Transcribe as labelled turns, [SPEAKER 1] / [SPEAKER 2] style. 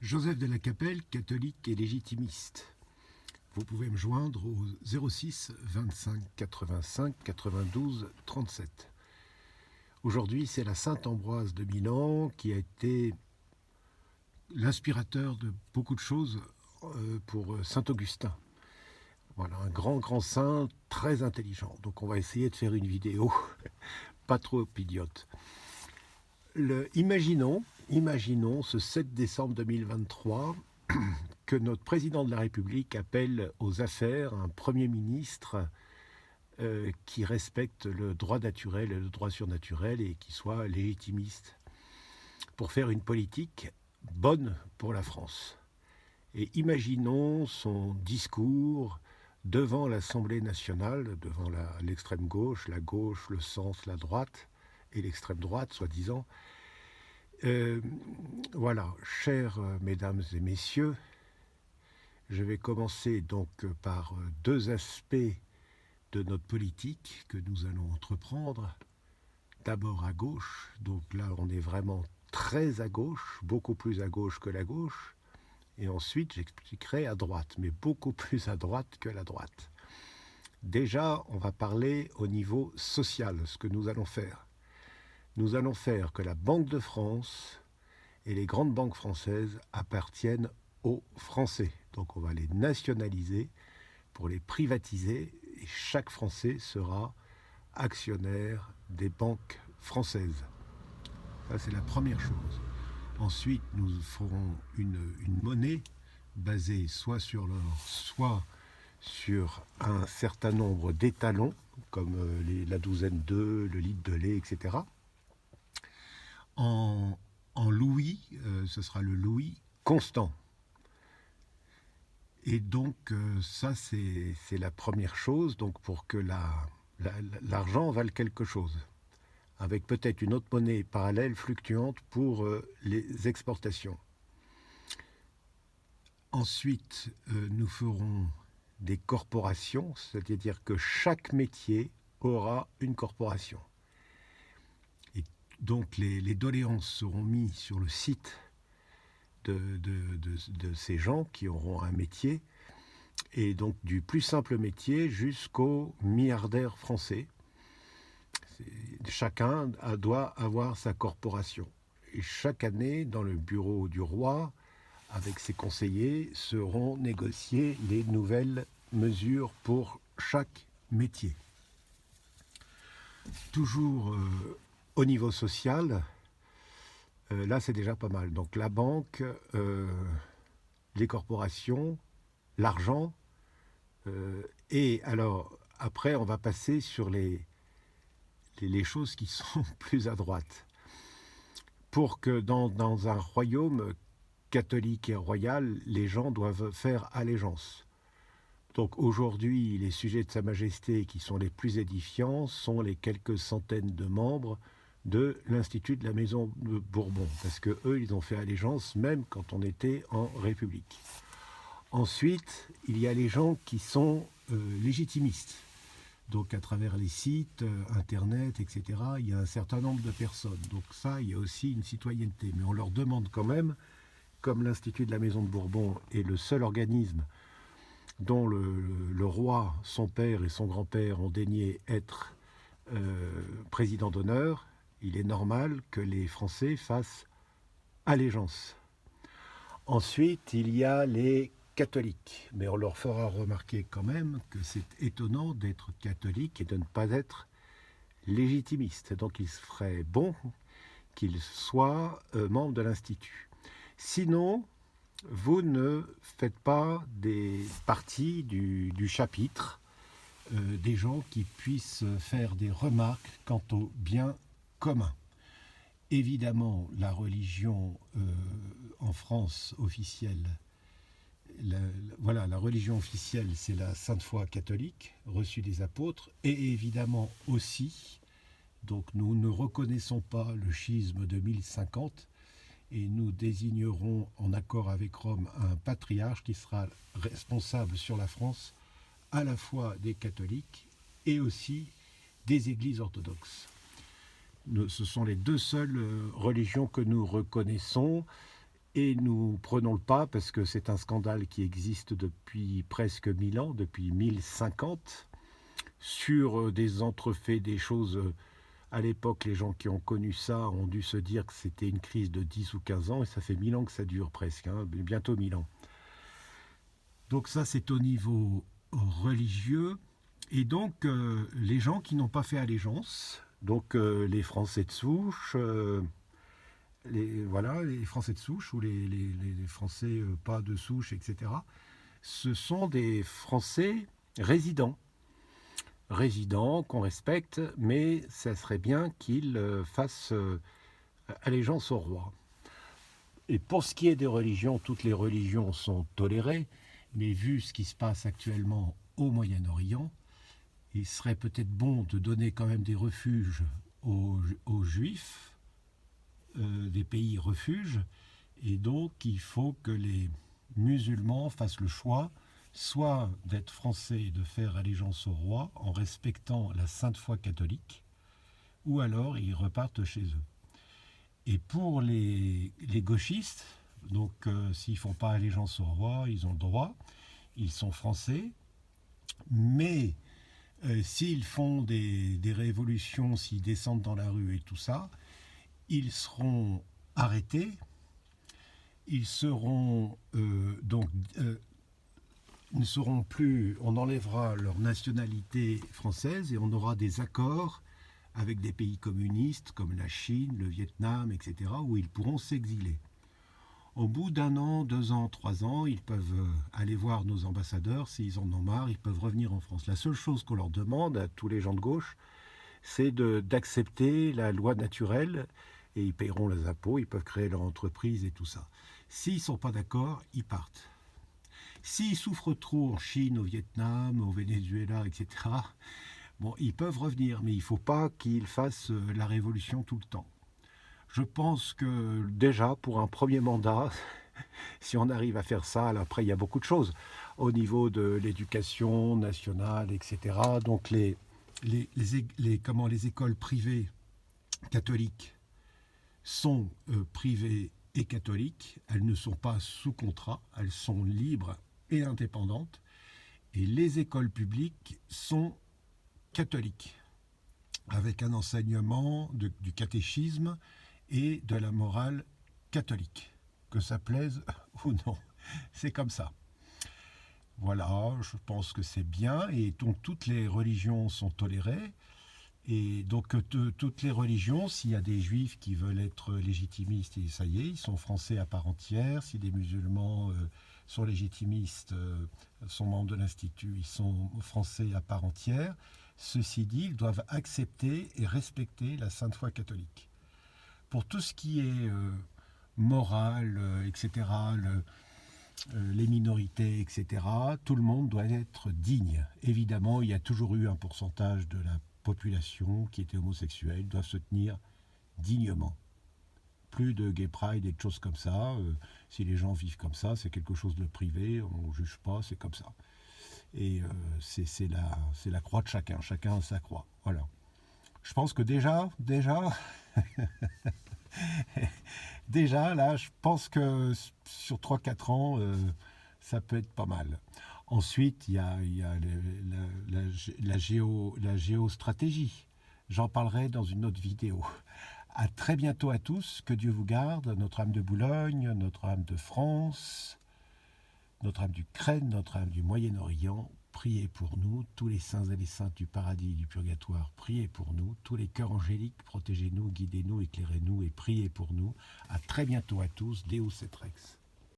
[SPEAKER 1] Joseph de la Capelle, catholique et légitimiste. Vous pouvez me joindre au 06 25 85 92 37. Aujourd'hui, c'est la Sainte Ambroise de Milan qui a été l'inspirateur de beaucoup de choses pour Saint Augustin. Voilà, un grand saint très intelligent. Donc on va essayer de faire une vidéo pas trop idiote. Imaginons ce 7 décembre 2023 que notre président de la République appelle aux affaires un Premier ministre qui respecte le droit naturel et le droit surnaturel et qui soit légitimiste pour faire une politique bonne pour la France. Et imaginons son discours devant l'Assemblée nationale, devant l'extrême gauche, le centre, la droite et l'extrême droite, soi-disant. Voilà, chers mesdames et messieurs, je vais commencer donc par deux aspects de notre politique que nous allons entreprendre. D'abord à gauche, donc là on est vraiment très à gauche, beaucoup plus à gauche que la gauche. Et ensuite j'expliquerai à droite, mais beaucoup plus à droite que la droite. Déjà, on va parler au niveau social, ce que nous allons faire. Nous allons faire que la Banque de France et les grandes banques françaises appartiennent aux Français. Donc on va les nationaliser pour les privatiser et chaque Français sera actionnaire des banques françaises. Ça, c'est la première chose. Ensuite, nous ferons une monnaie basée soit sur l'or, soit sur un certain nombre d'étalons, comme la douzaine d'œufs, le litre de lait, etc. En louis, ce sera le louis constant. Et donc, ça, c'est la première chose, donc pour que l'argent vale quelque chose, avec peut-être une autre monnaie parallèle, fluctuante, pour les exportations. Ensuite, nous ferons des corporations, c'est-à-dire que chaque métier aura une corporation. Et donc, les doléances seront mises sur le site de ces gens qui auront un métier, et donc du plus simple métier jusqu'aux milliardaires français. Chacun doit avoir sa corporation. Et chaque année, dans le bureau du roi, avec ses conseillers, seront négociées les nouvelles mesures pour chaque métier. Toujours au niveau social, là c'est déjà pas mal. Donc la banque, les corporations, l'argent, et alors après on va passer sur les choses qui sont plus à droite. Pour que dans un royaume catholique et royal, les gens doivent faire allégeance. Donc aujourd'hui, les sujets de Sa Majesté qui sont les plus édifiants sont les quelques centaines de membres de l'Institut de la Maison de Bourbon, parce que eux, ils ont fait allégeance même quand on était en République. Ensuite, il y a les gens qui sont légitimistes. Donc à travers les sites, Internet, etc., il y a un certain nombre de personnes. Donc ça, il y a aussi une citoyenneté. Mais on leur demande quand même, comme l'Institut de la Maison de Bourbon est le seul organisme dont le roi, son père et son grand-père ont daigné être président d'honneur, il est normal que les Français fassent allégeance. Ensuite, il y a les catholiques, mais on leur fera remarquer quand même que c'est étonnant d'être catholique et de ne pas être légitimiste. Donc il serait bon qu'ils soient membres de l'Institut. Sinon, vous ne faites pas partie du chapitre des gens qui puissent faire des remarques quant au bien commun. Évidemment, la religion en France officielle, la religion officielle, c'est la Sainte Foi catholique, reçue des apôtres, et évidemment aussi, donc nous ne reconnaissons pas le schisme de 1050, et nous désignerons en accord avec Rome un patriarche qui sera responsable sur la France à la fois des catholiques et aussi des églises orthodoxes. Ce sont les deux seules religions que nous reconnaissons Et nous prenons le pas parce que c'est un scandale qui existe depuis presque 1000 ans, depuis 1050, sur des entrefaits, des choses. À l'époque, les gens qui ont connu ça ont dû se dire que c'était une crise de 10 ou 15 ans, et ça fait 1000 ans que ça dure presque, hein, bientôt 1000 ans. Donc ça, c'est au niveau religieux. Et donc, les gens qui n'ont pas fait allégeance, donc les Français de souche, voilà, les Français de souche ou les Français pas de souche, etc., ce sont des Français résidents. Résidents qu'on respecte, mais ça serait bien qu'ils fassent allégeance au roi. Et pour ce qui est des religions, toutes les religions sont tolérées, mais vu ce qui se passe actuellement au Moyen-Orient, il serait peut-être bon de donner quand même des refuges aux Juifs, des pays refuges, et donc il faut que les musulmans fassent le choix soit d'être français et de faire allégeance au roi en respectant la sainte foi catholique, ou alors ils repartent chez eux. Et pour les gauchistes, donc s'ils ne font pas allégeance au roi, ils ont le droit, ils sont français, mais s'ils font des révolutions, s'ils descendent dans la rue et tout ça, ils seront arrêtés, ils seront ne seront plus, on enlèvera leur nationalité française et on aura des accords avec des pays communistes comme la Chine, le Vietnam, etc., où ils pourront s'exiler. Au bout d'1 an, 2 ans, 3 ans, ils peuvent aller voir nos ambassadeurs, s'ils en ont marre, ils peuvent revenir en France. La seule chose qu'on leur demande à tous les gens de gauche, c'est d'accepter la loi naturelle, et ils paieront les impôts, ils peuvent créer leur entreprise et tout ça. S'ils ne sont pas d'accord, ils partent. S'ils souffrent trop en Chine, au Vietnam, au Venezuela, etc., bon, ils peuvent revenir, mais il ne faut pas qu'ils fassent la révolution tout le temps. Je pense que déjà, pour un premier mandat, si on arrive à faire ça, après il y a beaucoup de choses au niveau de l'éducation nationale, etc. Donc les écoles privées catholiques sont privées et catholiques, elles ne sont pas sous contrat, elles sont libres et indépendantes, et les écoles publiques sont catholiques, avec un enseignement du catéchisme et de la morale catholique, que ça plaise ou non, c'est comme ça. Voilà, je pense que c'est bien, et donc toutes les religions sont tolérées, et donc toutes les religions, s'il y a des juifs qui veulent être légitimistes, et ça y est, ils sont français à part entière. Si des musulmans sont légitimistes, sont membres de l'Institut, ils sont français à part entière. Ceci dit, ils doivent accepter et respecter la sainte foi catholique. Pour tout ce qui est morale, etc., les minorités, etc., tout le monde doit être digne. Évidemment, il y a toujours eu un pourcentage de la population qui était homosexuelle, doivent se tenir dignement. Plus de gay pride et de choses comme ça. Si les gens vivent comme ça, c'est quelque chose de privé, on ne juge pas, c'est comme ça. Et c'est la croix de chacun a sa croix. Voilà. Je pense que déjà, là, je pense que sur 3-4 ans, ça peut être pas mal. Ensuite, il y a la géostratégie. J'en parlerai dans une autre vidéo. À très bientôt à tous. Que Dieu vous garde. Notre-Dame de Boulogne, Notre-Dame de France, Notre-Dame d'Ukraine, Notre-Dame du Moyen-Orient. Priez pour nous. Tous les saints et les saintes du paradis et du purgatoire, priez pour nous. Tous les cœurs angéliques, protégez-nous, guidez-nous, éclairez-nous et priez pour nous. À très bientôt à tous. Deus et Rex.